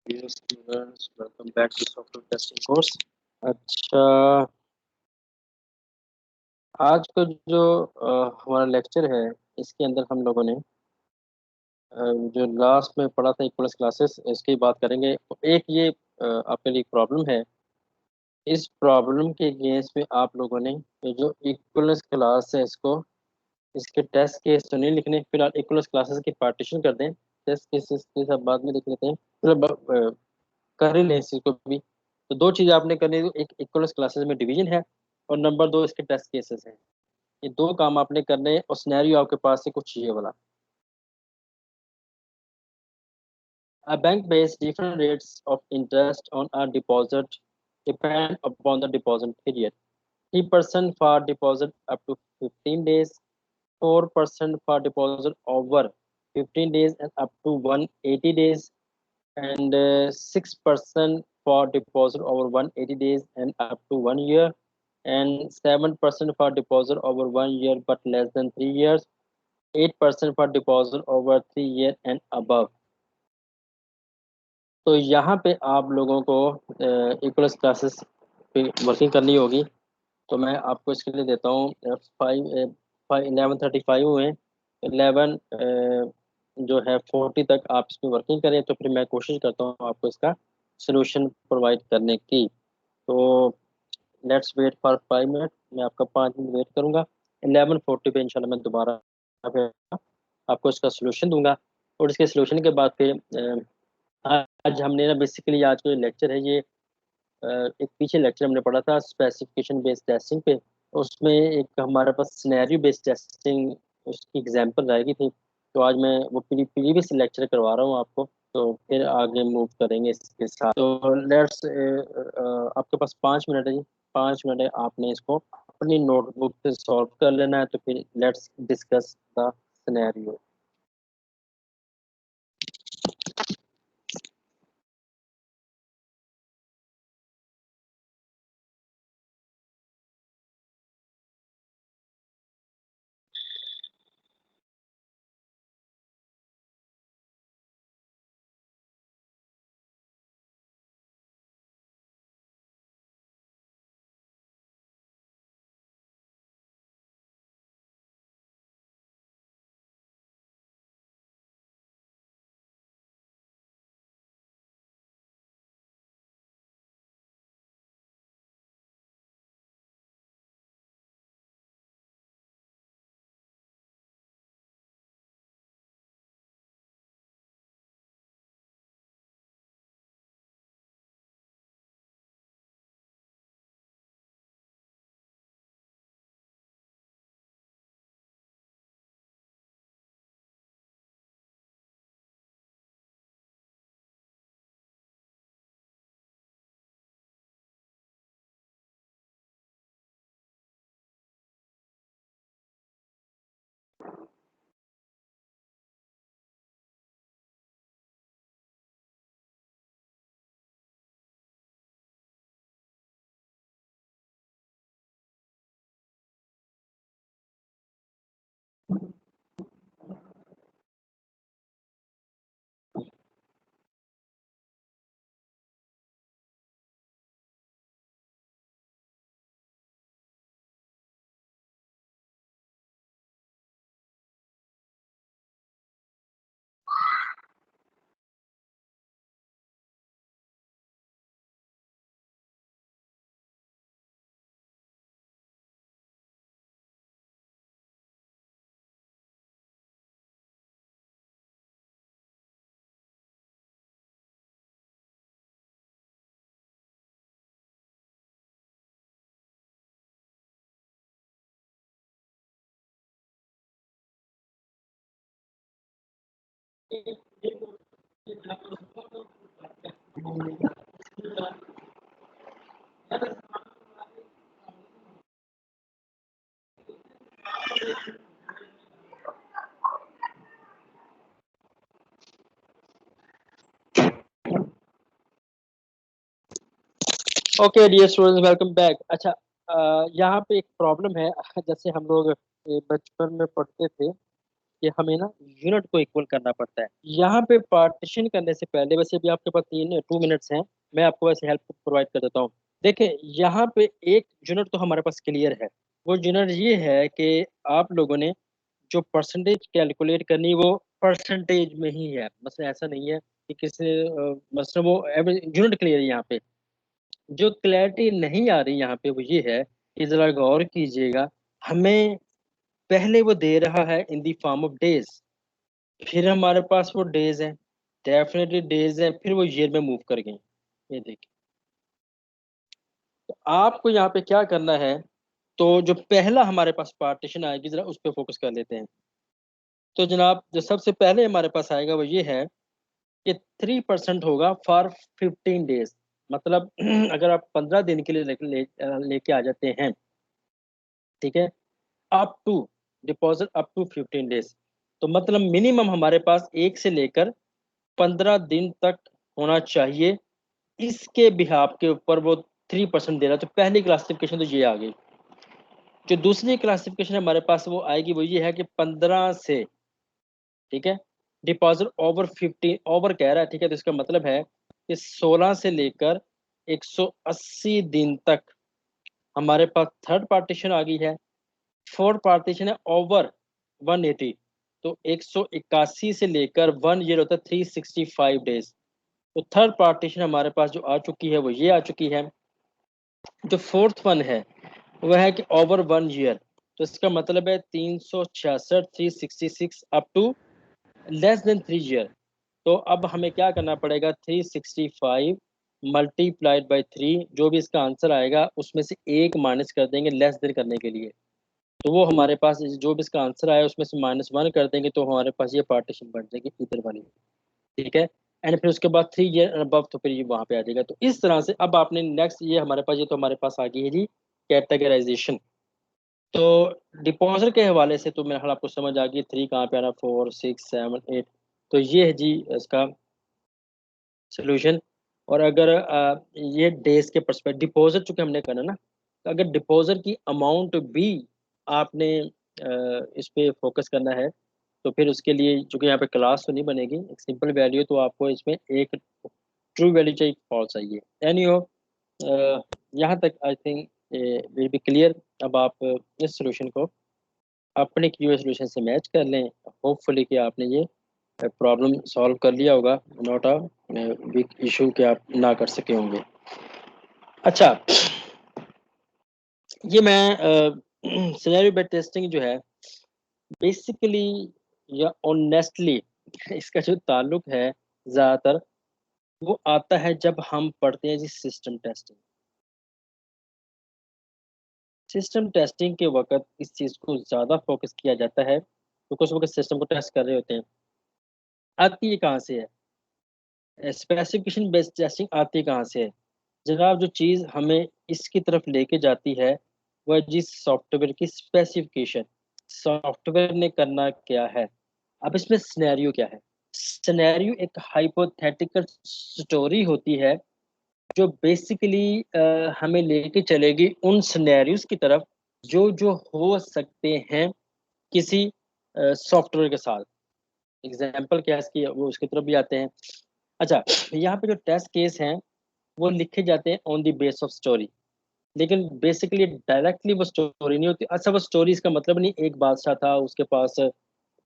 Dear students, welcome back to software testing course. अच्छा, आज का जो हमारा लेक्चर है, इसके अंदर हम लोगों ने जो लास्ट में पढ़ा था इक्वल्स क्लासेस, इसकी बात करेंगे। तो एक ये आपके लिए प्रॉब्लम है। इस प्रॉब्लम के अगेंस्ट में आप लोगों ने ये जो इक्वल्स क्लास है, इसको इसके टेस्ट केस तो नहीं लिखने। फिलहाल इक्वल्स क्लासेस की पार्टीशन कर दें, टेस्ट केसेस के सब बाद में लिख लेते हैं। फिर कर ही लें इस चीज को भी। तो दो चीज आपने करनी है, एक इक्वल्स क्लासेस में डिवीजन है, और नंबर दो इसके टेस्ट केसेस हैं। ये दो काम आपने करने हैं, और सिनेरियो आपके पास है कुछ ये वाला। A bank pays different rates of interest on a deposit depend upon the deposit period. 3% for deposit up to 15 days, 4% for deposit over 15 days and up to 180 days, and 6% for deposit over 180 days and up to 1 year, and 7% for deposit over 1 year but less than 3 years, 8% for deposit over 3 years and above. तो यहाँ पे आप लोगों को equals classes पे working करनी होगी। तो मैं आपको इसके लिए देता हूँ 11:35 हुए। 11 जो है 40 तक आप इसमें वर्किंग करें, तो फिर मैं कोशिश करता हूँ आपको इसका सोल्यूशन प्रोवाइड करने की। तो लेट्स वेट फॉर 5 मिनट। मैं आपका 5 मिनट वेट करूंगा। 11:40 पे इंशाल्लाह मैं दोबारा फिर आपको इसका सोल्यूशन दूंगा। और इसके सोल्यूशन के बाद फिर आज हमने ना बेसिकली आज का जो लेक्चर है ये एक पीछे लेक्चर हमने पढ़ा था स्पेसिफिकेशन बेस्ड टेस्टिंग पे। उसमें एक हमारे पास सिनेरियो बेस्ड टेस्टिंग उसकी एग्जांपल रहेगी थी। तो आज मैं वो प्रीवियस लेक्चर करवा रहा हूँ आपको। तो फिर आगे मूव करेंगे इसके साथ। तो लेट्स आपके पास 5 मिनट है जी। 5 मिनट है, आपने इसको अपनी नोटबुक से सॉल्व कर लेना है। तो फिर let's discuss the scenario. Okay dear students, welcome back. अच्छा, यहाँ पे एक प्रॉब्लम है। जैसे हम लोग बचपन में पढ़ते थे कि हमें ना यूनिट को इक्वल करना पड़ता है। यहाँ पे पार्टीशन करने से पहले, वैसे भी आपके पास 2 मिनट्स हैं, मैं आपको वैसे हेल्प प्रोवाइड कर देता हूँ। देखिए यहाँ पे एक यूनिट तो हमारे पास क्लियर है। वो यूनिट ये है कि आप लोगों ने जो परसेंटेज कैलकुलेट करनी वो परसेंटेज में ही है, मतलब ऐसा नहीं है कि किसी मतलब वो यूनिट क्लियर है यहाँ पे। जो क्लैरिटी नहीं आ रही यहाँ पे वो ये है कि जरा गौर कीजिएगा, हमें पहले वो दे रहा है इन दी फॉर्म ऑफ डेज, फिर हमारे पास वो डेज है, डेफिनेटली डेज है, फिर वो ईयर में मूव कर गए। ये देखिए, तो आपको यहाँ पे क्या करना है, तो जो पहला हमारे पास पार्टीशन आएगी जरा उस पर फोकस कर लेते हैं। तो जनाब जो सबसे पहले हमारे पास आएगा वो ये है कि 3% होगा फॉर 15 डेज। मतलब अगर आप 15 दिन के लिए लेके आ जाते हैं, ठीक है, up to deposit up to 15 days, तो मतलब मिनिमम हमारे पास 1 से लेकर 15 दिन तक होना चाहिए। इसके बिहाफ के ऊपर वो 3% दे रहा है। तो पहली क्लासिफिकेशन तो ये आ गई। जो दूसरी क्लासिफिकेशन हमारे पास वो आएगी वो ये है कि 15 से, ठीक है, डिपॉजिट ओवर 15 ओवर कह रहा है, ठीक है, तो इसका मतलब है कि 16 से लेकर 180 दिन तक हमारे पास थर्ड पार्टीशन आ गई है। फोर्थ पार्टीशन है ओवर 180, तो 181 से लेकर 1 ईयर होता है 365 डेज। तो थर्ड पार्टीशन हमारे पास जो आ चुकी है वो ये आ चुकी है। जो फोर्थ वन है वह है कि ओवर 1 ईयर, तो इसका मतलब है 366, 366 up to less than 3 year. तो अब हमें क्या करना पड़ेगा, 365 मल्टीप्लाइड बाई 3, जो भी इसका आंसर आएगा उसमें से एक माइनस कर देंगे लेस देन करने के लिए। तो वो हमारे पास जो भी इसका आंसर आया उसमें से -1 कर देंगे, तो हमारे पास ये पार्टीशन बन जाएगी इधर वाली, ठीक है। एंड फिर उसके बाद 3 ईयर अबव, तो फिर ये वहां पे आ जाएगा। तो इस तरह से अब आपने नेक्स्ट ये हमारे पास, ये तो हमारे पास आ गई है जी कैटेगराइजेशन। तो डिपॉजिट के हवाले से तो मेरा ख्याल आपको समझ आ गई, 3 कहाँ पे आना, 4, 6, 7, 8, तो ये है जी इसका सोल्यूशन। और अगर ये डेज के परस्पेक्टिव डिपॉजिट चूंकि हमने करना ना, तो अगर डिपॉजिट की अमाउंट भी आपने इस पे फोकस करना है, तो फिर उसके लिए चूंकि यहाँ पे क्लास तो नहीं बनेगी, एक सिंपल वैल्यू, तो आपको इसमें एक ट्रू वैल्यू चाहिए, फॉल्स चाहिए। एनी हो, यहाँ तक I think will be clear. अब आप इस सोल्यूशन को अपने किए हुए सोल्यूशन से मैच कर लें, होपफुली कि आपने ये प्रॉब्लम सॉल्व कर लिया होगा, नॉट अ बिग इशू कि आप ना कर सके होंगे। अच्छा, ये मैं सिनेरियो बेस्ड टेस्टिंग जो है बेसिकली या ऑनेस्टली इसका जो ताल्लुक है ज़्यादातर वो आता है जब हम पढ़ते हैं जी सिस्टम टेस्टिंग। सिस्टम टेस्टिंग के वक्त इस चीज़ को ज़्यादा फोकस किया जाता है क्योंकि उस वक्त सिस्टम को टेस्ट कर रहे होते हैं। आती है कहाँ से है, स्पेसिफिकेशन बेस्ड टेस्टिंग आती कहाँ से है? जनाब जो चीज़ हमें इसकी तरफ लेके जाती है वह जिस सॉफ्टवेयर की स्पेसिफिकेशन, सॉफ्टवेयर ने करना क्या है। अब इसमें सिनेरियो क्या है, सिनेरियो एक हाइपोथेटिकल स्टोरी होती है जो बेसिकली हमें लेके चलेगी उन सिनेरियोज की तरफ जो जो हो सकते हैं किसी सॉफ्टवेयर के साथ। एग्जाम्पल क्या है इसकी, वो उसकी तरफ भी आते हैं। अच्छा, यहाँ पे जो टेस्ट केस हैं वो लिखे जाते हैं on the base of story, लेकिन बेसिकली डायरेक्टली वो स्टोरी नहीं होती। अच्छा, वो स्टोरी इसका मतलब नहीं एक बादशाह था उसके पास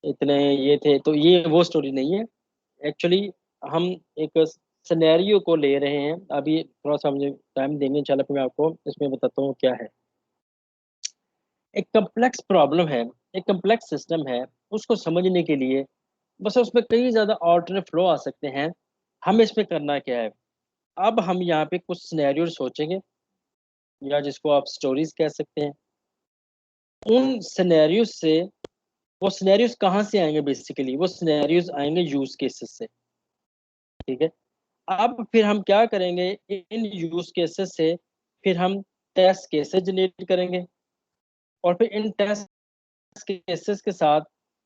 इतने ये थे, तो ये वो स्टोरी नहीं है। एक्चुअली हम एक सिनेरियो को ले रहे हैं। अभी थोड़ा सा मुझे टाइम देंगे इंशाल्लाह, फिर मैं आपको इसमें बताता हूँ क्या है। एक कम्प्लेक्स प्रॉब्लम है, एक कम्प्लेक्स सिस्टम है, उसको समझने के लिए बस उसमें कई ज़्यादा ऑल्टरनेट फ्लो आ सकते हैं। हमें इसमें करना क्या है, अब हम यहाँ पे कुछ सिनेरियो सोचेंगे या जिसको आप स्टोरीज कह सकते हैं। उन सिनेरियोज से, वो सिनेरियोज कहाँ से आएंगे, बेसिकली वो सिनेरियोज आएंगे यूज केसेस से, ठीक है। अब फिर हम क्या करेंगे, इन यूज केसेस से फिर हम टेस्ट केसेस जनरेट करेंगे, और फिर इन टेस्ट केसेस के साथ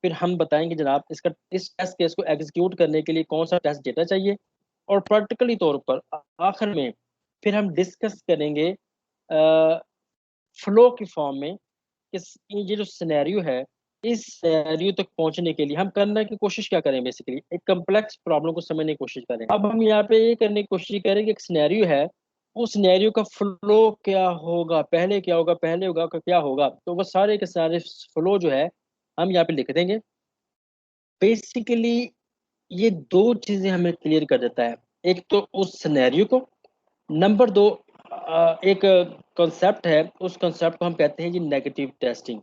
फिर हम बताएंगे जनाब इसका, इस टेस्ट केस को एग्जीक्यूट करने के लिए कौन सा टेस्ट डेटा चाहिए। और प्रैक्टिकली तौर पर आखिर में फिर हम डिस्कस करेंगे फ्लो की फॉर्म में कि ये जो सिनेरियो है इस सिनेरियो तक पहुंचने के लिए हम करने की कोशिश क्या करें, बेसिकली एक कम्प्लेक्स प्रॉब्लम को समझने की कोशिश करें। अब हम यहाँ पे ये करने की कोशिश करें कि एक सिनेरियो है, उस सिनेरियो का फ्लो क्या होगा, पहले क्या होगा, पहले होगा क्या होगा, तो वो सारे के सारे फ्लो जो है हम यहाँ पे लिख देंगे। बेसिकली ये दो चीजें हमें क्लियर कर देता है, एक तो उस सिनेरियो को, नंबर दो एक कॉन्सेप्ट है, उस कॉन्सेप्ट को हम कहते हैं जी नेगेटिव टेस्टिंग।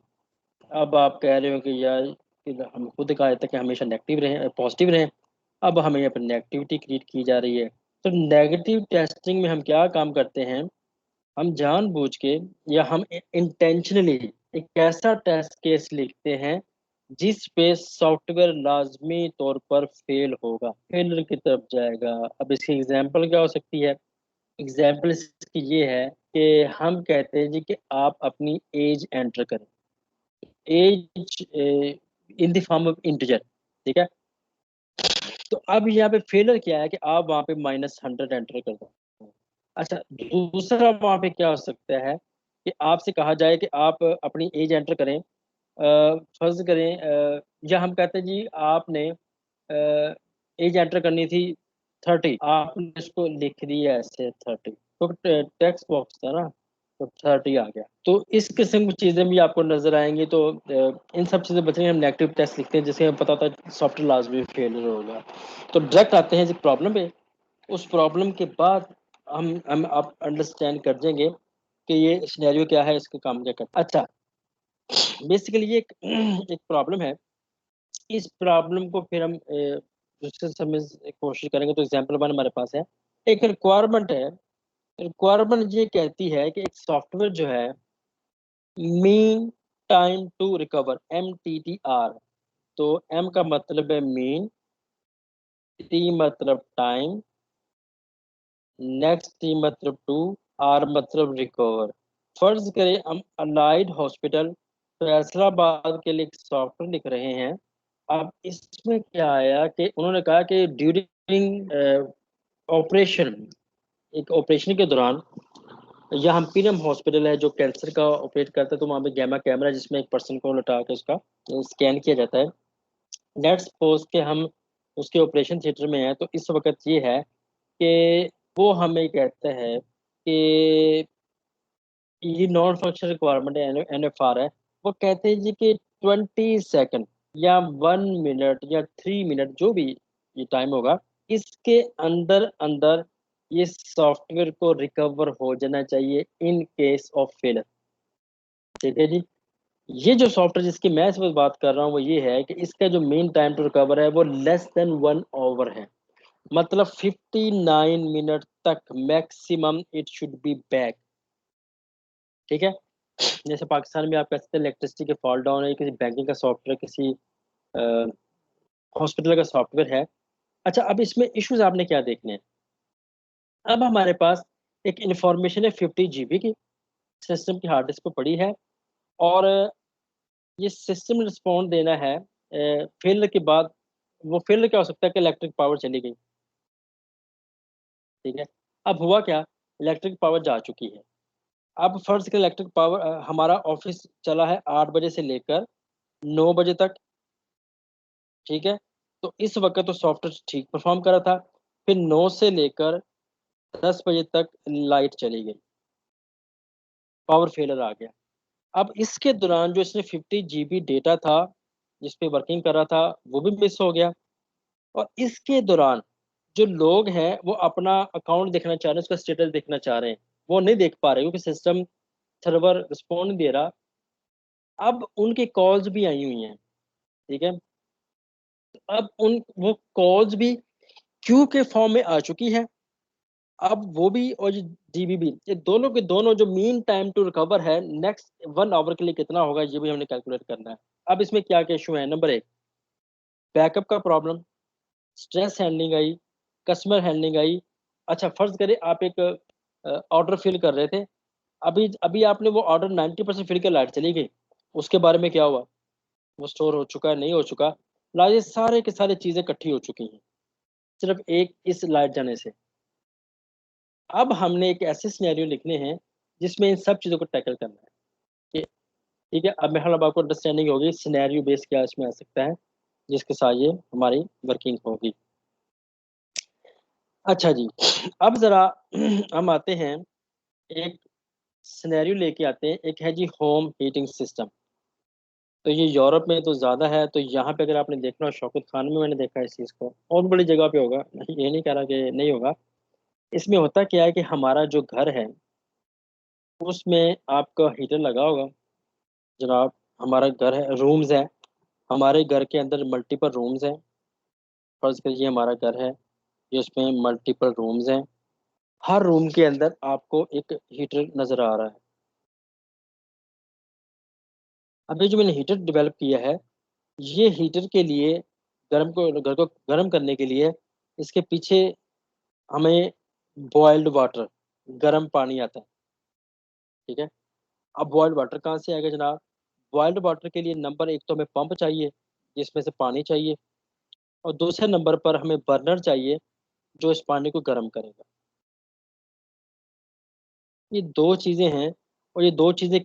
अब आप कह रहे हो कि यार कि हम खुद कहा जाता है कि हमेशा नेगेटिव रहें, पॉजिटिव रहें, अब हमें यहाँ पर नेगेटिविटी क्रिएट की जा रही है। तो नेगेटिव टेस्टिंग में हम क्या काम करते हैं, हम जानबूझ के या हम इंटेंशनली एक ऐसा टेस्ट केस लिखते हैं जिस पे सॉफ्टवेयर लाजमी तौर पर फेल होगा, फेलर की तरफ जाएगा। अब इसकी एग्जांपल क्या हो सकती है, एग्जांपल इसकी ये है कि हम कहते हैं जी कि आप अपनी एज एंटर करें, age in the form of integer, ठीक है। तो अब यहाँ पे फेलर क्या है कि आप वहाँ पे -100 एंटर कर दो। अच्छा, दूसरा वहाँ पे क्या हो सकता है कि आपसे कहा जाए कि आप अपनी एज एंटर करें, फर्ज करें या हम कहते हैं जी आपने एज एंटर करनी थी 30, आपने इसको लिख दिया ऐसे 30, तो टेक्स्ट बॉक्स था ना, तो 30 आ गया। तो इस किस्म की चीज़ें भी आपको नजर आएंगी। तो इन सब चीज़ें बचने हम नेगेटिव टेस्ट लिखते हैं, जिससे हमें पता होता है सॉफ्टवेयर लाजमी फेलियर होगा। तो डायरेक्ट आते हैं जी प्रॉब्लम पे, उस प्रॉब्लम के बाद हम आप अंडरस्टैंड कर जाएंगे कि ये सिनेरियो क्या है, इसका काम क्या करता है। अच्छा, बेसिकली ये एक एक प्रॉब्लम है, इस प्रॉब्लम को फिर हम दूसरे समझ कोशिश करेंगे। तो एग्जांपल वन हमारे पास है, एक रिक्वायरमेंट है, रिक्वायरमेंट ये कहती है कि एक सॉफ्टवेयर जो है mean time to recover MTTR, तो M का मतलब है मीन, T मतलब टाइम, नेक्स्ट T मतलब टू, R मतलब रिकवर। फर्ज करें हम अलाइड हॉस्पिटल फैसलाबाद के लिए एक सॉफ्टवेयर लिख रहे हैं। अब इसमें क्या आया कि उन्होंने कहा कि ड्यूरिंग ऑपरेशन, एक ऑपरेशन के दौरान, या हम पीएम हॉस्पिटल है जो कैंसर का ऑपरेट करता है, तो वहाँ पे गैमा कैमरा जिसमें एक पर्सन को लटा के उसका स्कैन किया जाता है। लेट्स सपोज के हम उसके ऑपरेशन थिएटर में हैं, तो इस वक्त ये है कि वो हमें कहता है कि ये नॉन फंक्शनल रिक्वायरमेंट है, NFR है। वो कहते हैं जी कि 20 सेकंड या 1 मिनट या 3 मिनट जो भी ये टाइम होगा, इसके अंदर अंदर ये सॉफ्टवेयर को रिकवर हो जाना चाहिए इन केस ऑफ फेलर। ठीक है जी, ये जो सॉफ्टवेयर जिसकी मैं इस वक्त बात कर रहा हूँ वो ये है कि इसका जो मेन टाइम टू रिकवर है वो लेस देन 1 आवर है, मतलब 59 मिनट तक maximum it should be back. ठीक है, जैसे पाकिस्तान में आप कह सकते हैं इलेक्ट्रिसिटी के फॉल डाउन है, किसी बैंकिंग का सॉफ्टवेयर, किसी हॉस्पिटल का सॉफ्टवेयर है। अच्छा, अब इसमें इश्यूज आपने क्या देखने हैं। अब हमारे पास एक इंफॉर्मेशन है 50 GB की, सिस्टम की हार्ड डिस्क पे पड़ी है, और ये सिस्टम रिस्पॉन्ड देना है फेलियर के बाद। वो फेलियर क्या हो सकता है कि इलेक्ट्रिक पावर चली गई। ठीक है, अब हुआ क्या, इलेक्ट्रिक पावर जा चुकी है। अब फर्ज के इलेक्ट्रिक पावर, हमारा ऑफिस चला है 8 बजे से लेकर 9 बजे तक। ठीक है, तो इस वक्त तो सॉफ्टवेयर ठीक परफॉर्म कर रहा था, फिर 9 से लेकर 10 बजे तक लाइट चली गई, पावर फेलर आ गया। अब इसके दौरान जो इसने 50 GB डेटा था जिस पे वर्किंग कर रहा था, वो भी मिस हो गया। और इसके दौरान जो लोग हैं वो अपना अकाउंट देखना चाह रहे हैं, उसका स्टेटस देखना चाह रहे हैं, वो नहीं देख पा रहे क्योंकि सिस्टम सर्वर रिस्पॉन्ड नहीं दे रहा। अब उनकी कॉल्स भी आई हुई हैं। ठीक है, अब उन वो कॉल्स भी क्यू के फॉर्म में आ चुकी है। अब वो भी और जो जीबी भी, ये दोनों के दोनों जो मीन टाइम टू रिकवर है नेक्स्ट 1 आवर के लिए कितना होगा, ये भी हमने कैलकुलेट करना है। अब इसमें क्या क्या इशू है, नंबर एक, बैकअप का प्रॉब्लम, स्ट्रेस हैंडलिंग आई, कस्टमर हैंडलिंग आई। अच्छा, फर्ज करें आप एक ऑर्डर फिल कर रहे थे, अभी अभी आपने वो ऑर्डर 90% फिल कर लाइट चली गई, उसके बारे में क्या हुआ, वो स्टोर हो चुका है नहीं हो चुका, लाइट, ये सारे के सारी चीज़ें इकट्ठी हो चुकी हैं सिर्फ एक इस लाइट जाने से। अब हमने एक ऐसे सिनेरियो लिखने हैं जिसमें इन सब चीज़ों को टैकल करना है कि ठीक है, अब मतलब आपको अंडरस्टैंडिंग होगी सिनेरियो बेस क्या इसमें आ सकता है जिसके साथ ये हमारी वर्किंग होगी। अच्छा जी, अब जरा हम आते हैं, एक सिनेरियो लेके आते हैं, एक है जी होम हीटिंग सिस्टम। तो ये यूरोप में तो ज़्यादा है, तो यहाँ पे अगर आपने देखना हो, शौकत खान में मैंने देखा है इस चीज़ को, बहुत बड़ी जगह पे होगा, ये नहीं कह रहा कि नहीं होगा। इसमें होता क्या है कि हमारा जो घर है उसमें आपका हीटर लगा होगा जनाब। हमारा घर है, रूम्स हैं, हमारे घर के अंदर मल्टीपल रूम्स हैं। फर्ज करिए हमारा घर है, ये उसमें मल्टीपल रूम्स हैं, हर रूम के अंदर आपको एक हीटर नज़र आ रहा है। अभी जो मैंने हीटर डेवलप किया है, ये हीटर के लिए घर को गर्म करने के लिए इसके पीछे हमें बॉइल्ड वाटर, गर्म पानी आता है। ठीक है, अब बॉइल्ड वाटर कहाँ से आएगा जनाब? बॉइल्ड वाटर के लिए नंबर एक तो हमें पंप चाहिए जिसमें से पानी चाहिए, और दूसरे नंबर पर हमें बर्नर चाहिए जो इस पानी को गर्म करेगा। ये दो चीज़ें हैं, और ये दो चीज़ें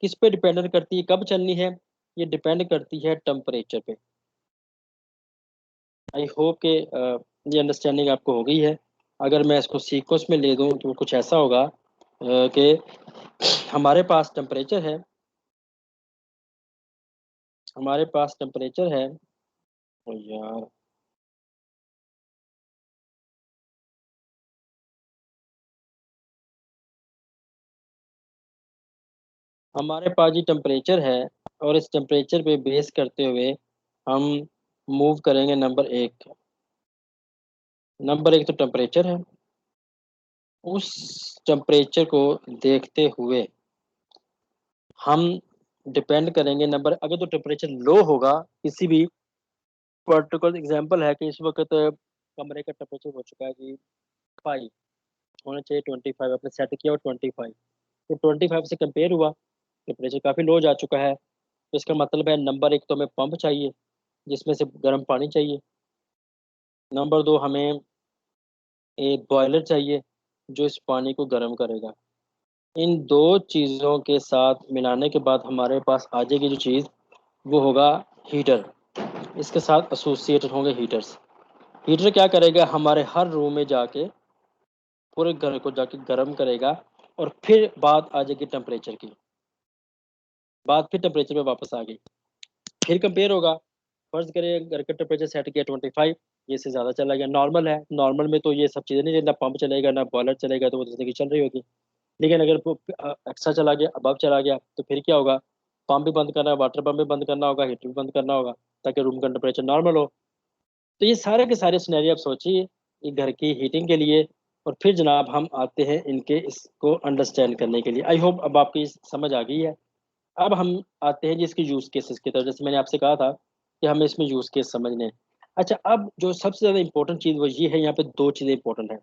किस पे डिपेंड करती है, कब चलनी है? ये डिपेंड करती है टेम्परेचर पे। आई होप कि ये अंडरस्टैंडिंग आपको हो गई है। अगर मैं इसको सीक्वेंस में ले दूँ तो कुछ ऐसा होगा कि हमारे पास टेम्परेचर है, हमारे पास टेम्परेचर है। ओ यार, हमारे पास जी टेम्परेचर है, और इस टेम्परेचर पे बेस करते हुए हम मूव करेंगे नंबर एक। नंबर एक तो टेम्परेचर है, उस टेम्परेचर को देखते हुए हम डिपेंड करेंगे नंबर, अगर तो टेम्परेचर लो होगा, किसी भी पर्टिकुलर एग्जांपल है कि इस वक्त कमरे का टेम्परेचर हो चुका है जी 5, होना चाहिए 25, आपने सेट किया और 25, तो 25 से कंपेयर हुआ, टेम्परेचर काफ़ी लो जा चुका है, तो इसका मतलब है नंबर एक तो हमें पंप चाहिए जिसमें से गर्म पानी चाहिए, नंबर दो हमें एक बॉयलर चाहिए जो इस पानी को गर्म करेगा। इन दो चीज़ों के साथ मिलाने के बाद हमारे पास आ जाएगी जो चीज़, वो होगा हीटर। इसके साथ एसोसिएटेड होंगे हीटर्स। हीटर क्या करेगा, हमारे हर रूम में जाके पूरे घर को जाके गर्म करेगा, और फिर बात आ जाएगी टेम्परेचर की, बात फिर टेम्परेचर पे वापस आ गई, फिर कंपेयर होगा। फर्ज करें घर का टेम्परेचर सेट किया 25, ये से ज़्यादा चला गया, नॉर्मल है, नॉर्मल में तो ये सब चीज़ें नहीं, ना पंप चलेगा ना बॉयलर चलेगा, तो वो ज़िंदगी चल रही होगी। लेकिन अगर वो एक्स्ट्रा चला गया, अबव चला गया, तो फिर क्या होगा? पंप भी बंद करना है, वाटर पंप भी बंद करना होगा, हीटर भी बंद करना होगा, ताकि रूम का टेम्परेचर नॉर्मल हो। तो ये सारे के सारे सिनेरियो आप सोचिए, ये घर की हीटिंग के लिए। और फिर जनाब हम आते हैं इनके इसको अंडरस्टैंड करने के लिए। आई होप अब आपकी समझ आ गई है। अब हम आते हैं जी इसके यूज़ केसेस की तरफ, जैसे मैंने आपसे कहा था कि हमें इसमें यूज़ केस समझने हैं। अच्छा, अब जो सबसे ज़्यादा इंपॉर्टेंट चीज़ वो ये है, यहाँ पे दो चीज़ें इंपॉर्टेंट हैं।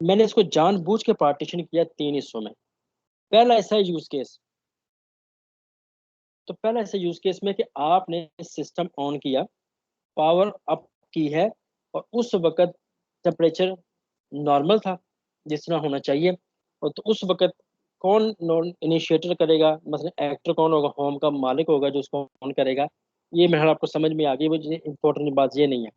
मैंने इसको जानबूझ के पार्टीशन किया तीन हिस्सों में। पहला ऐसा है यूज़ केस, तो पहला ऐसा यूज़ केस में कि आपने सिस्टम ऑन किया, पावर अप की है, और उस वक़्त टेम्परेचर नॉर्मल था, जिस तरह होना चाहिए। और तो उस वक़्त कौन नॉन इनिशिएटर करेगा, मतलब एक्टर कौन होगा, होम का मालिक होगा जो उसको ऑन करेगा। ये बहरहाल आपको समझ में आ गई, मुझे इम्पोर्टेंट बात ये नहीं है।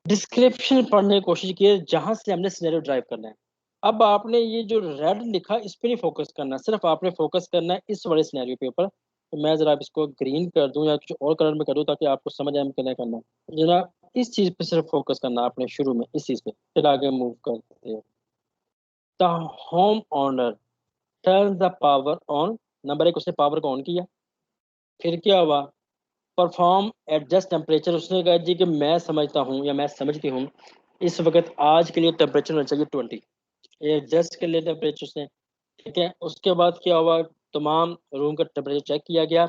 डिस्क्रिप्शन पढ़ने की कोशिश कीजिए जहाँ से हमने सिनेरियो ड्राइव करना है। अब आपने ये जो रेड लिखा इस पे नहीं फोकस करना, सिर्फ आपने फोकस करना है इस वाले सिनेरियो के ऊपर। तो मैं ज़रा अब इसको ग्रीन कर दूँ या कुछ और कलर में कर दूँ ताकि आपको समझ आए हमें क्या करना है। ज़रा इस चीज़ पे सिर्फ फोकस करना है आपने शुरू में, इस चीज़ पे। फिर आगे मूव करते हैं। The home owner turn the power on. Number एक, उसने पावर को ऑन किया, फिर क्या हुआ? Perform adjust temperature. उसने कहा जी कि मैं समझता हूँ या मैं समझती हूँ इस वक्त आज के लिए टेम्परेचर होना चाहिए 20, एडजस्ट कर लिया टेम्परेचर उसने। ठीक है, उसके बाद क्या हुआ? तमाम रूम का टेम्परेचर चेक किया गया,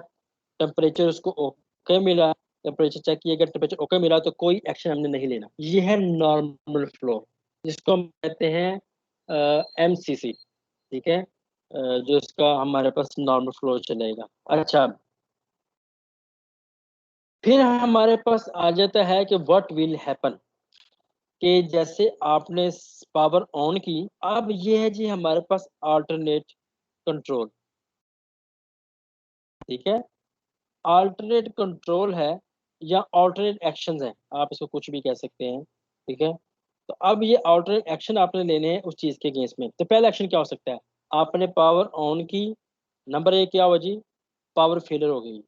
टेम्परेचर उसको ओके मिला, टेम्परेचर चेक किया गया, टेम्परेचर ओके मिला, तो कोई एक्शन हमने नहीं लेना। ये है नॉर्मल फ्लो, जिसको हम कहते हैं MCC। ठीक है, जो इसका हमारे पास नॉर्मल फ्लो चलेगा। अच्छा, फिर हमारे पास आ जाता है कि व्हाट विल हैपन, कि जैसे आपने पावर ऑन की, अब ये है जी हमारे पास अल्टरनेट कंट्रोल। ठीक है, अल्टरनेट कंट्रोल है या अल्टरनेट एक्शंस हैं, आप इसको कुछ भी कह सकते हैं, ठीक है। तो अब ये अल्टरनेट एक्शन आपने लेने हैं उस चीज़ के अगेंस्ट में। तो पहला एक्शन क्या हो सकता है, आपने पावर ऑन की, नंबर एक क्या हुआ जी, पावर फेलियर हो गई,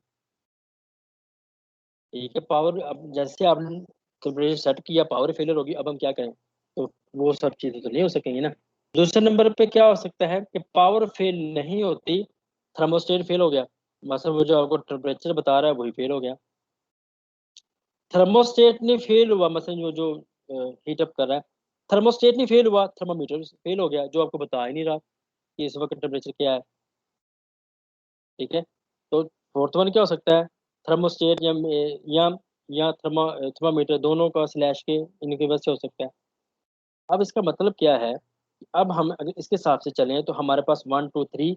ठीक है। पावर अब जैसे आपने कंप्रेसर सेट किया, पावर फेलियर होगी, अब हम क्या करें, तो वो सब चीज़ें तो नहीं हो सकेंगी ना। दूसरे नंबर पे क्या हो सकता है कि पावर फेल नहीं होती, थर्मोस्टेट फेल हो गया, मतलब वो जो आपको टेम्परेचर बता रहा है वही फेल हो गया। थर्मोस्टेट नहीं फेल हुआ, मतलब जो जो हीट अप कर रहा है, थर्मोस्टेट नहीं फेल हुआ, थर्मामीटर फेल हो गया, जो आपको बता ही नहीं रहा कि इस वक्त टेम्परेचर क्या है, ठीक है। तो फोर्थ वन क्या हो सकता है, थर्मोस्टेट या थर्मामीटर, दोनों का स्लैश के इनकी वजह से हो सकता है। अब इसका मतलब क्या है, अब हम अगर इसके हिसाब से चलें तो हमारे पास 1 2 3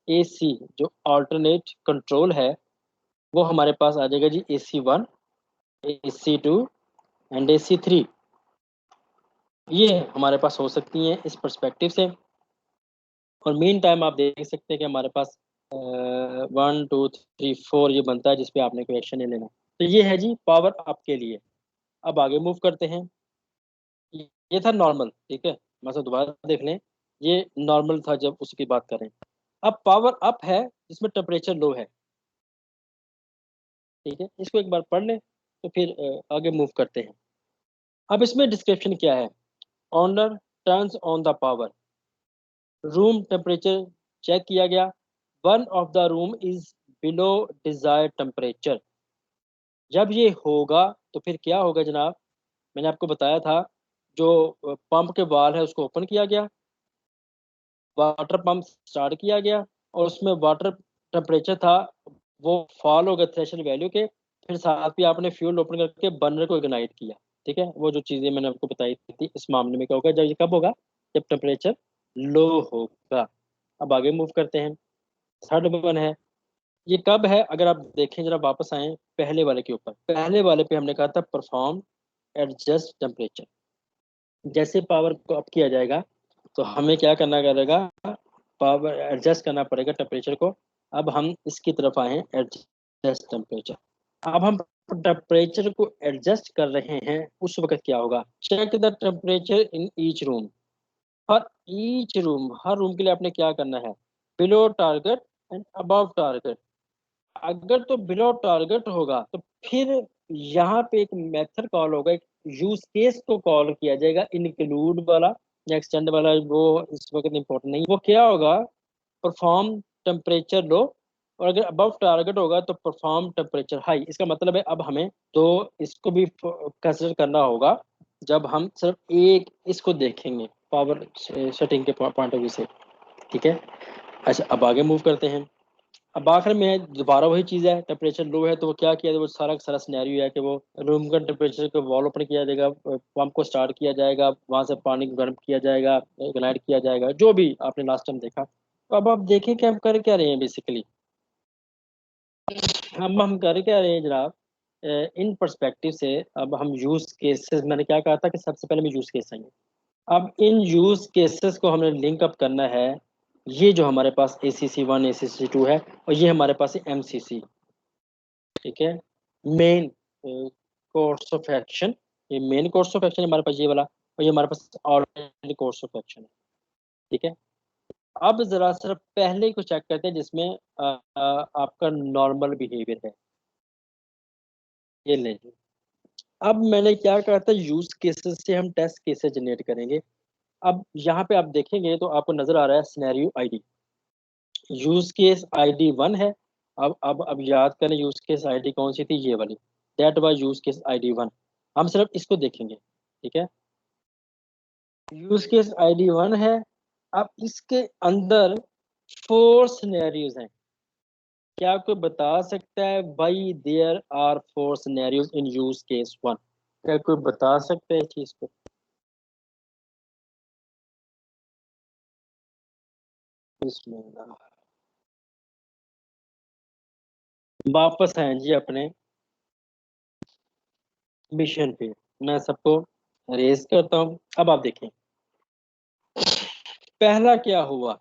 AC जो अल्टरनेट कंट्रोल है, वो हमारे पास आ जाएगा जी AC 1, AC 2 एंड AC 3। ये हमारे पास हो सकती हैं इस पर्सपेक्टिव से। और मेन टाइम आप देख सकते हैं कि हमारे पास 1 2 3 4 ये बनता है, जिसपे आपने कोई एक्शन नहीं लेना। तो ये है जी पावर अप के लिए। अब आगे मूव करते हैं। ये था नॉर्मल, ठीक है, मतलब दोबारा देख लें, ये नॉर्मल था जब उसकी बात करें। अब पावर अप है जिसमें टेम्परेचर लो है, ठीक है, इसको एक बार पढ़ लें तो फिर आगे मूव करते हैं। अब इसमें डिस्क्रिप्शन क्या है, owner turns on the power, room temperature check किया गया, one of the room is below desired temperature. जब ये होगा तो फिर क्या होगा जनाब, मैंने आपको बताया था, जो पंप के वाल है उसको ओपन किया गया, वाटर पंप स्टार्ट किया गया, और उसमें वाटर टेम्परेचर था वो फॉल हो गया थ्रेशोल्ड वैल्यू के। फिर साथ ही आपने फ्यूल ओपन करके बर्नर को इग्नाइट किया, ठीक है। वो जो चीज़ें मैंने आपको बताई थी, इस मामले में क्या होगा, जब ये कब होगा, जब टेम्परेचर लो होगा। अब आगे मूव करते हैं। थर्ड वन है, ये कब है, अगर आप देखें जरा वापस आए पहले वाले के ऊपर, पहले वाले पे हमने कहा था परफॉर्म एडजस्ट टेम्परेचर। जैसे पावर को अप किया जाएगा तो हमें क्या करना पड़ेगा, पावर एडजस्ट करना पड़ेगा टेम्परेचर को। अब हम इसकी तरफ आए हैं, एडजस्ट टेम्परेचर। अब हम टेम्परेचर को एडजस्ट कर रहे हैं, उस वक्त क्या होगा, check the temperature in each room. हर ईच रूम, हर रूम के लिए आपने क्या करना है, below target and above target. अगर तो बिलो टारगेट होगा तो फिर यहाँ पे एक मेथड कॉल होगा, एक यूज केस को कॉल किया जाएगा, इंक्लूड वाला या एक्सटेंड वाला, वो इस वक्त इंपॉर्टेंट नहीं। वो क्या होगा, परफॉर्म टेम्परेचर लो, और अगर अबव टारगेट होगा तो परफॉर्म टेम्परेचर हाई। इसका मतलब है अब हमें तो इसको भी कंसिडर करना होगा जब हम सिर्फ एक इसको देखेंगे पावर सेटिंग के पॉइंट ऑफ व्यू से, ठीक है। अच्छा, अब आगे मूव करते हैं। अब आखिर में दोबारा वही चीज़ है, टेम्परेचर लो है तो वो क्या किया, वो सारा का सारा सिनेरियो है कि वो रूम का टेम्परेचर को वॉल ओपन किया जाएगा, पंप को स्टार्ट किया जाएगा, वहां से पानी को गर्म किया जाएगा, इग्नाइट किया जाएगा, जो भी आपने लास्ट टाइम देखा। तो अब आप देखें कि हम कर क्या रहे हैं बेसिकली, हम कर क्या रहे हैं जनाब, इन पर्सपेक्टिव से। अब हम यूज केसेस, मैंने क्या कहा था कि सबसे पहले हम यूज केस आएंगे। अब इन यूज केसेस को हमने लिंक अप करना है। ये जो हमारे पास ACC 1 ACC 2 है, और ये हमारे पास है MCC, ठीक है, मेन कोर्स ऑफ एक्शन। ये मेन कोर्स ऑफ एक्शन हमारे पास ये वाला, और ये हमारे पास ऑर्डिनरी कोर्स ऑफ एक्शन है, ठीक है। अब जरा सिर्फ पहले को चेक करते हैं जिसमें आपका नॉर्मल बिहेवियर है, ये लें। अब मैंने क्या कहा था, यूज केसेस से हम टेस्ट केसेस जनरेट करेंगे। अब यहाँ पे आप देखेंगे तो आपको नजर आ रहा है scenario ID, use case ID 1 है। अब याद करें यूज केस आईडी कौन सी थी, ये वाली, that was use case ID 1। हम सिर्फ इसको देखेंगे, ठीक है। यूज केस ID 1 है। अब इसके अंदर 4 सिनेरियोज हैं। क्या कोई बता सकता है भाई, there are 4 scenarios in use case 1? क्या कोई बता सकता है इस चीज को? बिस्मिल्लाह। वापस आए जी अपने मिशन पे, मैं सबको रेज करता हूँ। अब आप देखें पहला क्या हुआ।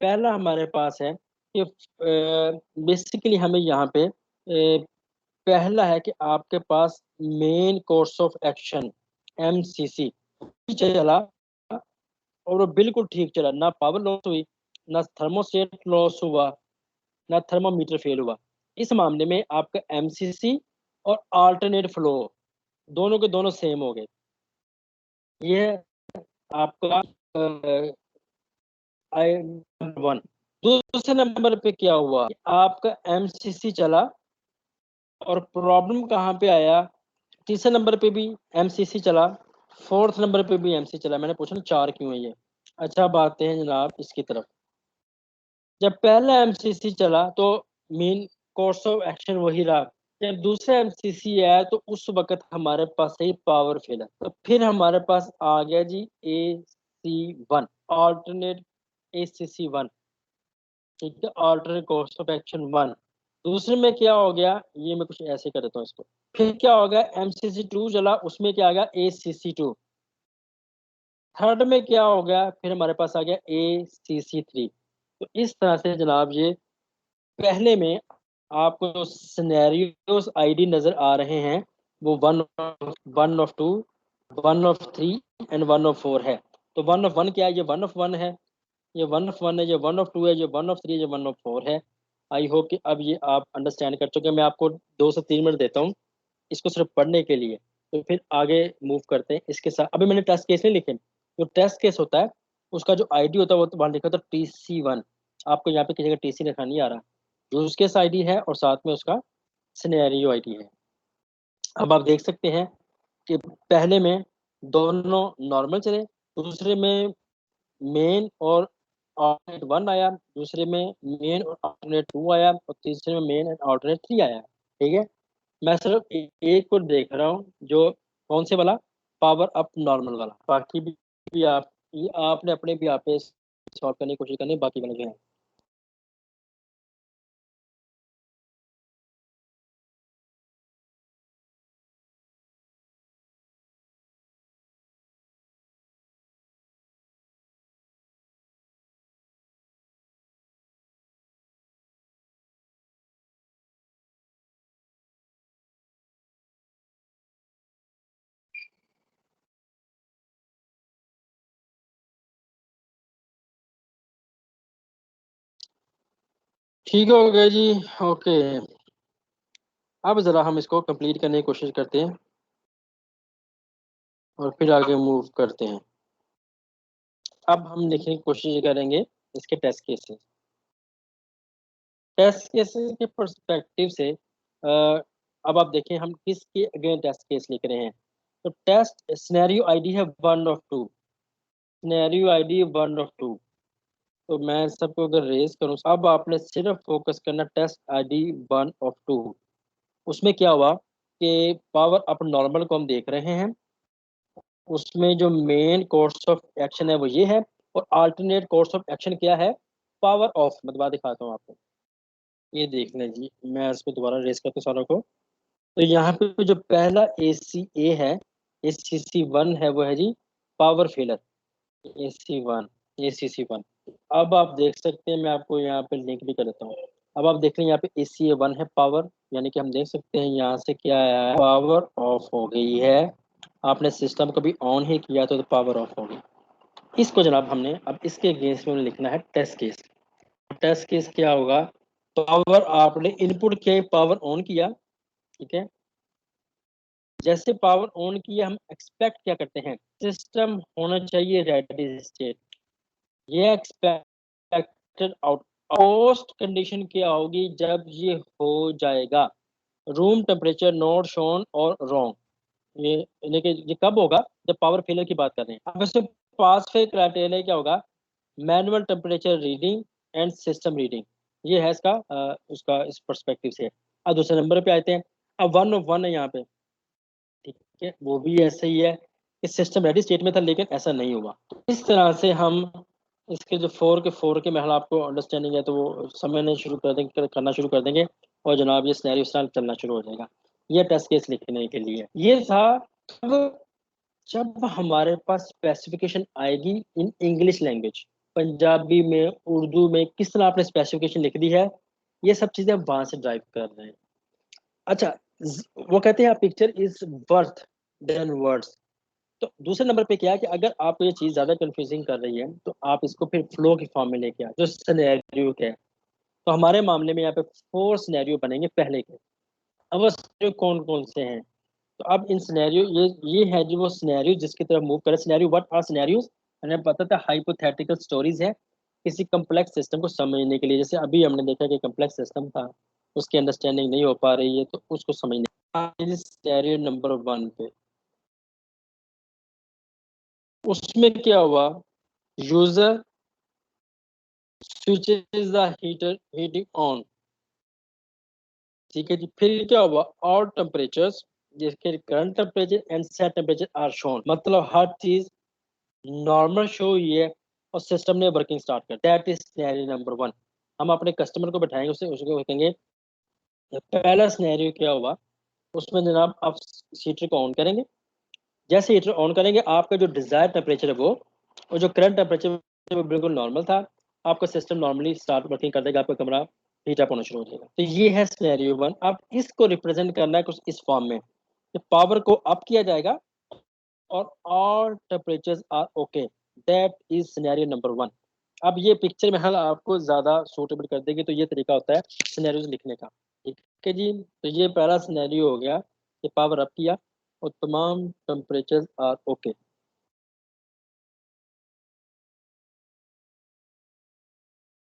पहला हमारे पास है कि बेसिकली हमें यहाँ पे पहला है कि आपके पास main course of action MCC चला और वो बिल्कुल ठीक चला, ना पावर लॉस हुई, ना थर्मोस्टेट लॉस हुआ, ना थर्मामीटर फेल हुआ। इस मामले में आपका MCC और अल्टरनेट फ्लो दोनों के दोनों सेम हो गए। ये आपका I1। दूसरे नंबर पे क्या हुआ, आपका MCC चला और प्रॉब्लम कहाँ पे आया, तीसरे नंबर पे भी MCC चला, फोर्थ नंबर पे भी MC चला। मैंने पूछा ना 4 क्यों है ये। अच्छा, अब आते हैं जनाब इसकी तरफ। जब पहला MCC चला तो मेन कोर्स ऑफ एक्शन वही रहा। जब दूसरा MCC आया तो उस वक्त हमारे पास सही पावर फेल है, तो फिर हमारे पास आ गया जी AC1, ऑल्टरनेट ACC1। ठीक है, ऑल्टरनेट कोर्स ऑफ एक्शन 1। दूसरे में क्या हो गया, ये मैं कुछ ऐसे कर देता हूँ इसको। फिर क्या हो गया, MCC2 चला, उसमें क्या आ गया ACC2। थर्ड में क्या हो गया, फिर हमारे पास आ गया ACC3। तो इस तरह से जनाब ये पहले में आपको जो सिनेरियोस आईडी नजर आ रहे हैं वो 1 of 2, 1 of 3 एंड 1 of 4 है। तो 1 of 1 क्या है, ये 1 of 1 है, ये 1 of 1 है, ये 1 of 2 है, ये 1 of 3 है, ये 1 of 4 है। आई होप कि अब ये आप अंडरस्टैंड कर चुके हैं। मैं आपको 2 से 3 मिनट देता हूँ इसको सिर्फ पढ़ने के लिए, तो फिर आगे मूव करते हैं इसके साथ। अभी मैंने टेस्ट केस नहीं लिखे। जो टेस्ट केस होता है उसका जो आईडी होता है वो तो वहां लिखा होता है TC1। आपको यहाँ पे किसी का TC लिखा नहीं आ रहा, यूज केस आईडी है और साथ में उसका सिनेरियो आईडी है। अब आप देख सकते हैं कि पहले में दोनों नॉर्मल चले, दूसरे में मेन और ऑल्टरनेट 1 आया, दूसरे में मेन और ऑल्टरनेट 2 आया, और तीसरे में मेन एंड ऑल्टरनेट 3 आया। ठीक है, मैं सिर्फ एक को देख रहा हूँ, जो कौन से वाला, पावर अप नॉर्मल वाला। बाकी भी आप ये आपने अपने भी आप सॉल्व करने की कोशिश करनी है, बाकी वाले जो है। ठीक हो गया जी। ओके, अब ज़रा हम इसको कंप्लीट करने की कोशिश करते हैं और फिर आगे मूव करते हैं। अब हम लिखने की कोशिश करेंगे इसके टेस्ट केसेस। टेस्ट केसेस के पर्सपेक्टिव से अब आप देखें हम किसके अगेंस्ट टेस्ट केस लिख रहे हैं। तो टेस्ट सिनेरियो आईडी है 1 of 2, सिनेरियो आईडी 1 of 2। तो मैं सबको अगर रेज करूँ, अब आपने सिर्फ फोकस करना टेस्ट आईडी 1 of 2। उसमें क्या हुआ कि पावर अप नॉर्मल को हम देख रहे हैं, उसमें जो मेन कोर्स ऑफ एक्शन है वो ये है, और अल्टरनेट कोर्स ऑफ एक्शन क्या है, पावर ऑफ। मैं दोबारा दिखाता हूँ आपको, ये देख लें जी। मैं इसको दोबारा रेस करता हूँ सारों को। तो यहाँ पे जो पहला ACA है, ACC1 है, वो है जी पावर फेलर, AC1, ACC1। अब आप देख सकते हैं, मैं आपको यहाँ पे लिंक भी कर देता हूँ। अब आप देख लें यहाँ पे ACA1 है पावर, यानी कि हम देख सकते हैं यहाँ से क्या आया है, पावर ऑफ हो गई है। आपने सिस्टम कभी ऑन ही किया तो पावर ऑफ हो गई। इसको जनाब हमने अब इसके अगेंस्ट में लिखना है टेस्ट केस। टेस्ट केस क्या होगा, पावर आपने इनपुट किया, पावर ऑन किया। ठीक है, जैसे पावर ऑन किया हम एक्सपेक्ट क्या करते हैं, सिस्टम होना चाहिए रेडी स्टेट। ये एक्सपेक्टेड आउट पोस्ट कंडीशन क्या होगी, जब ये हो जाएगा रूम टेम्परेचर नॉट शोन और रॉन्ग। ये यानी कि ये कब होगा, जब पावर फेलियर की बात कर रहे हैं। अब इससे पास फेल क्राइटेरिया क्या होगा, manual temperature reading and system reading. ये है इसका उसका इस पर्सपेक्टिव से। अब दूसरे नंबर पे आते हैं। अब 1 of 1 है यहाँ पे। ठीक है, वो भी ऐसे ही है कि सिस्टम रेडी स्टेट में था लेकिन ऐसा नहीं हुआ। तो इस तरह से हम इसके जो 4 के महल आपको अंडरस्टैंडिंग है तो वो समझने शुरू कर देंगे, करना शुरू कर देंगे, और जनाब ये सिनेरियो स्टाइल चलना शुरू हो जाएगा। ये टेस्ट केस लिखने के लिए ये था। अब जब हमारे पास स्पेसिफिकेशन आएगी इन इंग्लिश लैंग्वेज, पंजाबी में, उर्दू में, किस तरह आपने स्पेसिफिकेशन लिख दी है, ये सब चीज़ें हम वहाँ से ड्राइव कर रहे हैं। अच्छा, वो कहते हैं picture is worth than words. तो दूसरे नंबर पे क्या है कि अगर आपको ये चीज ज्यादा कंफ्यूजिंग कर रही है तो आप इसको फिर फ्लो की फॉर्म में लेके आ, जो सिनेरियो के है। तो हमारे मामले में यहाँ पे 4 सिनेरियो बनेंगे पहले के। अब वो सिनेरियो कौन कौन से हैं? तो अब इन सिनेरियो, ये है जो वो सिनेरियो जिसकी तरफ मूव करे। Scenario, what are scenarios? हमें पता था हाइपोथेटिकल स्टोरीज है किसी कम्प्लेक्स सिस्टम को समझने के लिए। जैसे अभी हमने देखा कि कम्प्लेक्स सिस्टम था, उसकी अंडरस्टैंडिंग नहीं हो पा रही है, तो उसको समझने सिनेरियो नंबर 1 पे। उसमें क्या हुआ? User switches the heater heating on. ठीक है जी। फिर क्या हुआ? ऑल टेम्परेचर्स, जिसके current temperature and set temperature are shown, मतलब हर चीज नॉर्मल शो हुई है और सिस्टम ने वर्किंग स्टार्ट कर। That is scenario number 1। हम अपने कस्टमर को बैठाएंगे, उसे उसको कहेंगे पहला सिनेरियो क्या हुआ। उसमें जनाब आप हीटर को ऑन करेंगे। जैसे हीटर ऑन करेंगे आपका जो डिजायर टेम्परेचर है वो, और जो करंट टेम्परेचर वो बिल्कुल नॉर्मल था, आपका सिस्टम नॉर्मली स्टार्ट वर्किंग कर देगा, आपका कमरा हीट अप होना शुरू हो जाएगा। तो ये है सिनेरियो 1। अब इसको रिप्रेजेंट करना है कुछ इस फॉर्म में कि पावर को अप किया जाएगा और all temperatures are okay. That is scenario number 1। अब ये पिक्चर में हल आपको ज्यादा सूटेबल कर देगी, तो ये तरीका होता है सिनेरियोज लिखने का। ठीक है जी। तो ये पहला सिनेरियो हो गया कि पावर अप किया और तमाम टेम्परेचर आर ओके।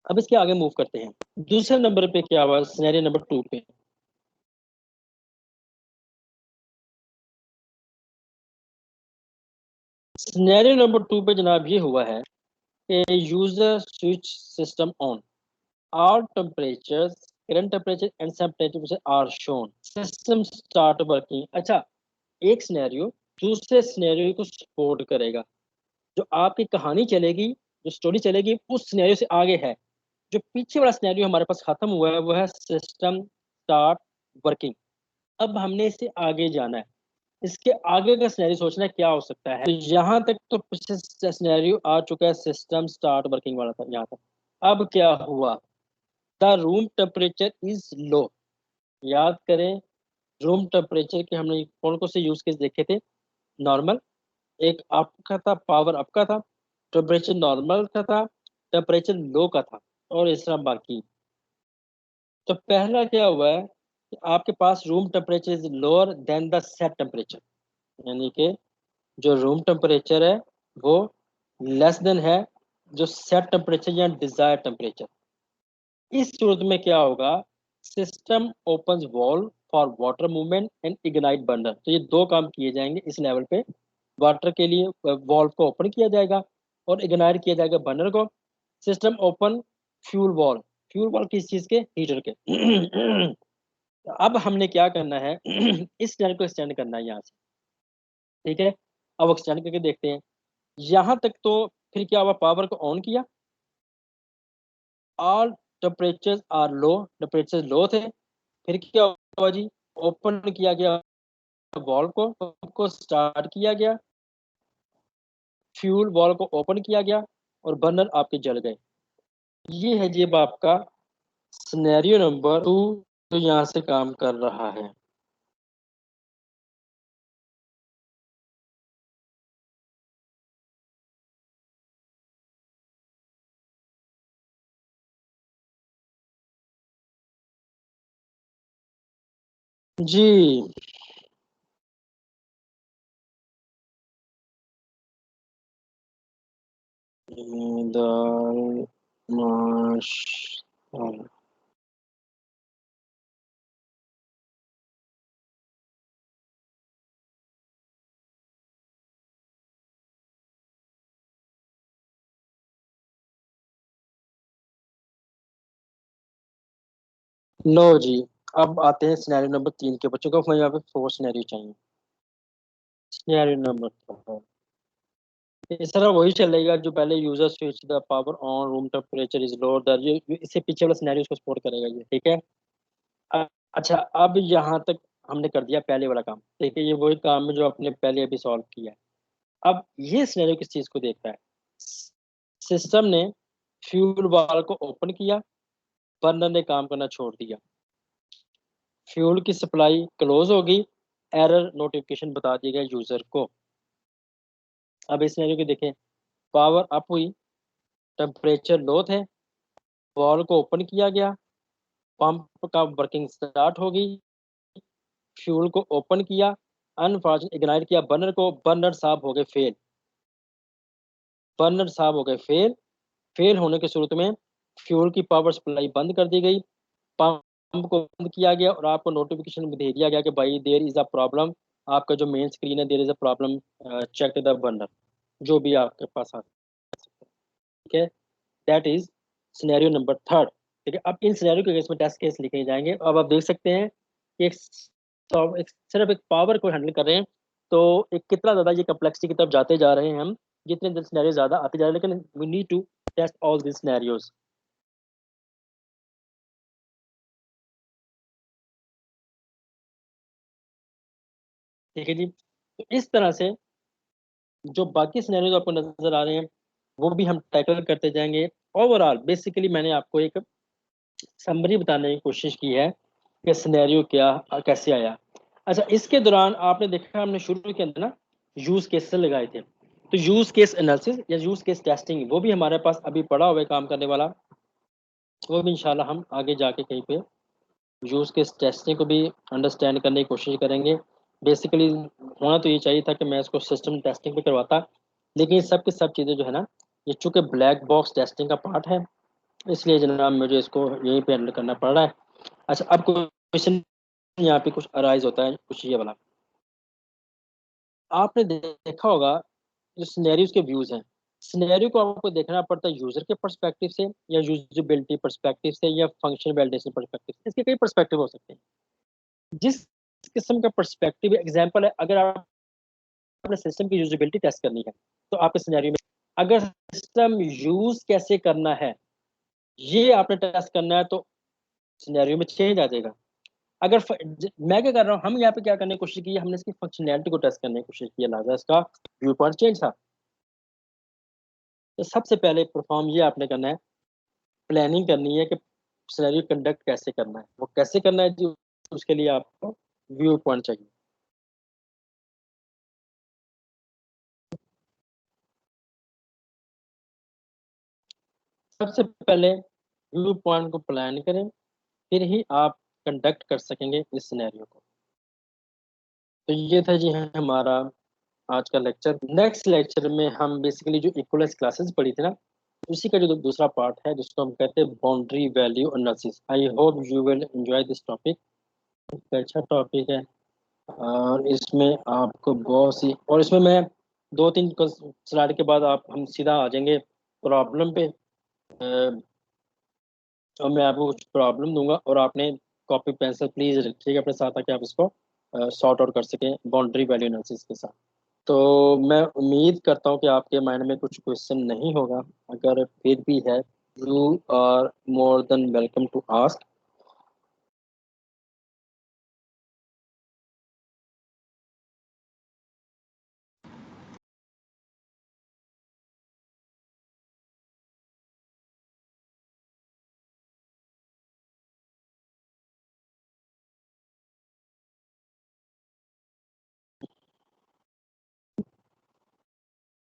अब इसके आगे मूव करते हैं। दूसरे नंबर पे क्या हुआ? सिनेरियो नंबर 2 पे। सिनेरियो नंबर 2 पे जनाब ये हुआ है कि user switch system on, all temperatures, current temperature and some temperature are shown, system start working। अच्छा, एक सिनेरियो दूसरे सिनेरियो को सपोर्ट करेगा। जो आपकी कहानी चलेगी, जो स्टोरी चलेगी, उस सिनेरियो से आगे है। जो पीछे वाला सिनेरियो हमारे पास खत्म हुआ है वो है सिस्टम स्टार्ट वर्किंग। अब हमने इससे आगे जाना है। इसके आगे का सिनेरियो सोचना है क्या हो सकता है। तो यहाँ तक तो पिछले सिनेरियो आ चुका है, सिस्टम स्टार्ट वर्किंग वाला था यहाँ तक। अब क्या हुआ? The room temperature is low. याद करें, रूम टेम्परेचर के हमने कौन कौन से यूज केस देखे थे? नॉर्मल, एक आपका था पावर आपका था, टेम्परेचर नॉर्मल का था, टेम्परेचर लो का था, और इस तरह बाकी। तो पहला क्या हुआ है कि आपके पास room temperature is lower than the set temperature, यानी कि जो रूम टेम्परेचर है वो लेस देन है जो सेट टेम्परेचर या डिजायर टेम्परेचर। इस सूरत में क्या होगा? System opens valve for water movement and ignite burner. तो ये दो काम किए जाएंगे इस लेवल पे। वाटर के लिए वॉल्व को ओपन किया जाएगा और इग्नाइट किया जाएगा बर्नर को। System open fuel valve. Fuel valve किस चीज के? हीटर के। तो अब हमने क्या करना है? इस लाइन को एक्सटेंड करना है यहाँ से। ठीक है, अब एक्सटेंड करके देखते हैं। यहाँ तक तो फिर क्या हुआ? पावर को ऑन किया, all temperature are low, temperature low थे। फिर क्या हुआ जी? ओपन किया गया वॉल्व को स्टार्ट किया गया, फ्यूल वॉल्व को ओपन किया गया और बर्नर आपके जल गए। ये है जी अब आपका सिनेरियो नंबर 2 जो यहाँ से काम कर रहा है। जी। दाल माश। लो जी। अब आते हैं सिनेरियो नंबर 3 के। बच्चों को यहाँ पे 4 सिनेरियो चाहिए। सिनेरियो नंबर 4 इस तरह वही चलेगा जो पहले। User switch the power on, room temperature is lower that, ये इससे पीछे वाला सिनेरियो को सपोर्ट करेगा ये। ठीक है। अच्छा, अब यहाँ तक हमने कर दिया पहले वाला काम। ठीक है, ये वही काम है जो आपने पहले अभी सॉल्व किया है। अब ये सिनेरियो किस चीज को देखता है? सिस्टम ने फ्यूल वाल्व को ओपन किया, बर्नर ने काम करना छोड़ दिया। फ्यूल की सप्लाई क्लोज होगी, एरर नोटिफिकेशन बता दी गई यूजर को। अब इस सिनेरियो को देखें, पावर अप हुई, टेम्परेचर लो थे, वॉल को ओपन किया गया, पंप का वर्किंग स्टार्ट होगी, फ्यूल को ओपन किया, अनफॉर्चुनेट इग्नाइट किया बर्नर को, बर्नर साहब हो गए फेल, बर्नर साहब हो गए फेल। फेल होने के सूरत में फ्यूल की पावर सप्लाई बंद कर दी गई, पंप को बंद किया गया और आपको नोटिफिकेशन दे दिया गया कि भाई देयर इज अ प्रॉब्लम, आपका जो मेन स्क्रीन है there is a problem, check the burner, जो भी आपके पास आ सकता है। ठीक है, that is scenario number third. ठीक है, अब इन सिनेरियो के केस में टेस्ट केस लिखे जाएंगे। अब आप देख सकते हैं कि सिर्फ एक पावर को हैंडल कर रहे हैं, तो एक कितना ज़्यादा ये कम्प्लेक्सिटी की तरफ जाते जा रहे हैं हम, जितने सिनेरियो ज़्यादा आते जा रहे हैं, लेकिन we need to test all this scenarios. ठीक है जी, तो इस तरह से जो बाकी सिनेरियोज आपको नजर आ रहे हैं वो भी हम टैकल करते जाएंगे। ओवरऑल बेसिकली मैंने आपको एक समरी बताने की कोशिश की है कि सिनेरियो क्या कैसे आया। अच्छा, इसके दौरान आपने देखा हमने शुरू के अंदर ना यूज केसेस लगाए थे, तो यूज केस एनालिसिस या यूज केस टेस्टिंग वो भी हमारे पास अभी पड़ा हुआ है काम करने वाला, वो भी इंशाल्लाह हम आगे जाके कहीं पे यूज केस टेस्टिंग को भी अंडरस्टैंड करने की कोशिश करेंगे। बेसिकली होना तो ये चाहिए था कि मैं इसको सिस्टम टेस्टिंग पे करवाता, लेकिन ये सब की सब चीज़ें जो है ना, ये चूंकि ब्लैक बॉक्स टेस्टिंग का पार्ट है, इसलिए जनाब मुझे इसको यहीं पे हैंडल करना पड़ रहा है। अच्छा, अब क्वेश्चन यहाँ पे कुछ अराइज होता है, कुछ ये वाला, आपने देखा होगा जो सिनेरियोज के व्यूज हैं, सिनेरियो को आपको देखना पड़ता है यूजर के पर्सपेक्टिव से या यूजबिलिटी पर्सपेक्टिव से या फंक्शन वैलिडेशन पर्सपेक्टिव से, इसके कई पर्सपेक्टिव हो सकते हैं। जिस किस्म का पर्सपेक्टिव एग्जांपल है, अगर आपने सिस्टम की यूजबिलिटी टेस्ट करनी है तो आपके सिनेरियो में अगर सिस्टम यूज कैसे करना है ये आपने टेस्ट करना है, तो सिनेरियो में चेंज आ जाएगा। अगर मैं क्या कर रहा हूँ, हम यहाँ पे क्या करने की कोशिश की है, हमने इसकी फंक्शनैलिटी को टेस्ट करने की कोशिश की है, लिहाजा इसका व्यू पॉइंट चेंज था। तो सबसे पहले परफॉर्म ये आपने करना है, प्लानिंग करनी है कि सिनेरियो कंडक्ट कैसे करना है, वो कैसे करना है जी, उसके लिए आपको व्यू पॉइंट चाहिए। सबसे पहले व्यू पॉइंट को प्लान करें, फिर ही आप कंडक्ट कर सकेंगे इस सिनेरियो को। तो ये था जी हमारा आज का लेक्चर। नेक्स्ट लेक्चर में हम बेसिकली जो इक्वलेंस क्लासेस पढ़ी थी ना, उसी का जो दूसरा पार्ट है जिसको हम कहते हैं boundary value analysis. I hope you will enjoy this topic. अच्छा टॉपिक है, और इसमें आपको बहुत सी, और इसमें मैं दो तीन स्लाइड के बाद आप हम सीधा आ जाएंगे प्रॉब्लम पे। और मैं आपको कुछ प्रॉब्लम दूंगा और आपने कॉपी पेंसिल प्लीज रखिएगा अपने साथ ताकि आप इसको सॉर्ट आउट कर सकें बाउंड्री वैल्यू एनालिसिस के साथ। तो मैं उम्मीद करता हूँ कि आपके माइंड में कुछ क्वेश्चन नहीं होगा, अगर फिर भी है you are more than welcome to ask.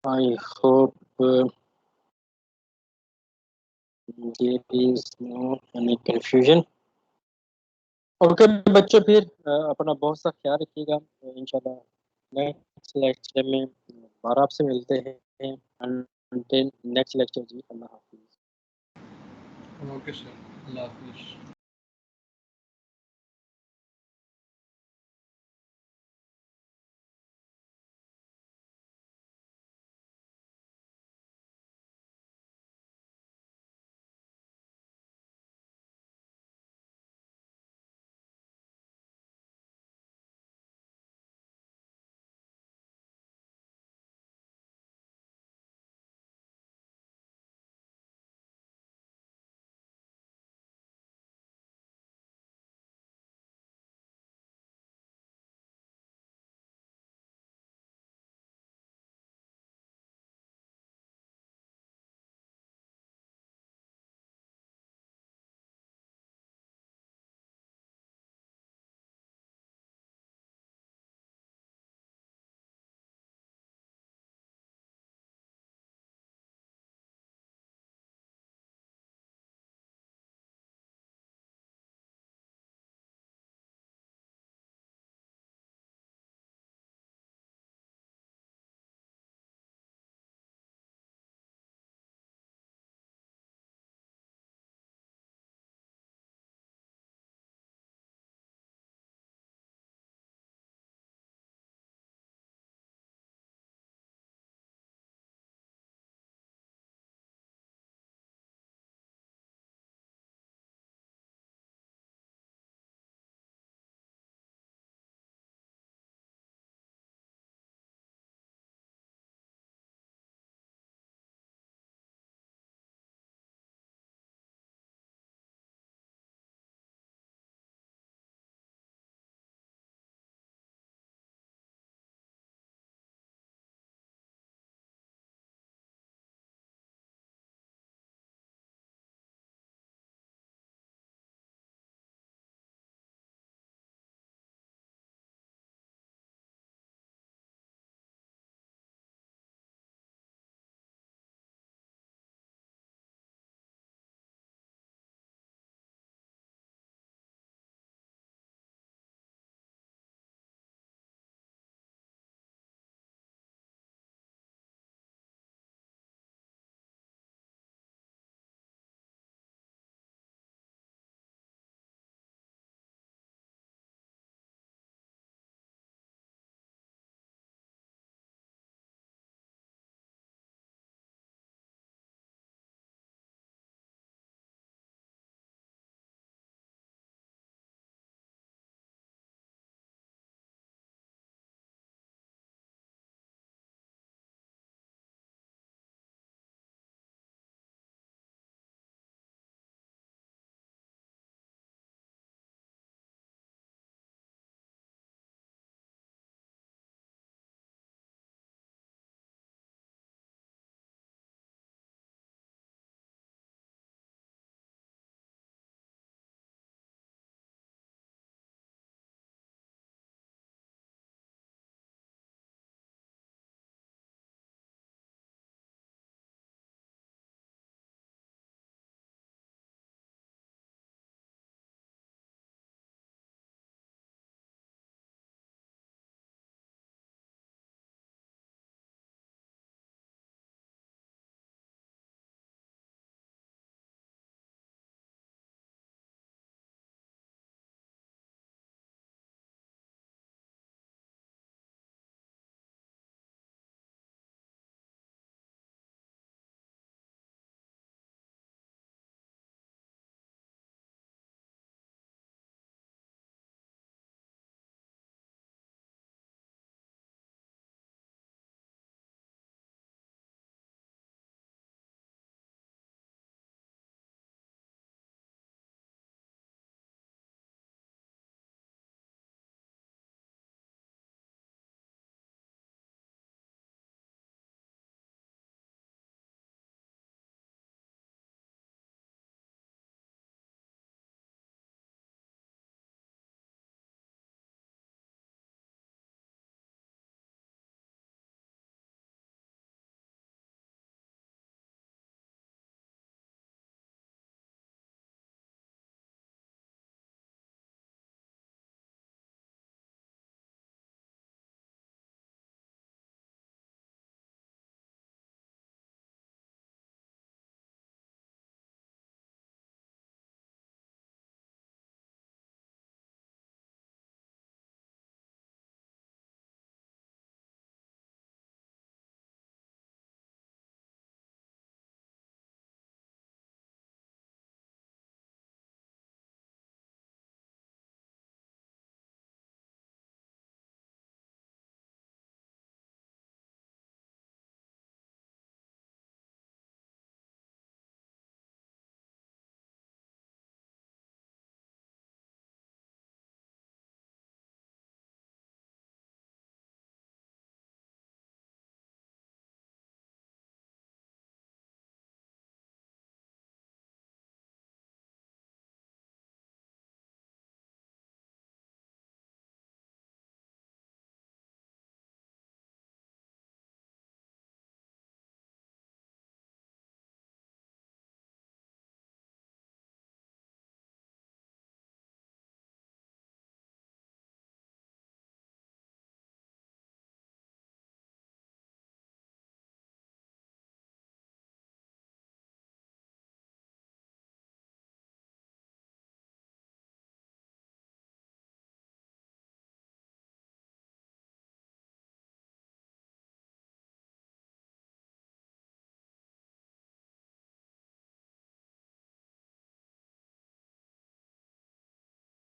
I hope there is no any confusion. Okay बच्चों, फिर अपना बहुत सा ख्याल रखिएगा, इंशाल्लाह नेक्स्ट लेक्चर में दोबारा आपसे मिलते हैं। नेक्स्ट लेक्चर जी, अल्लाह हाफिज़। ओके सर, अल्लाह हाफिज़।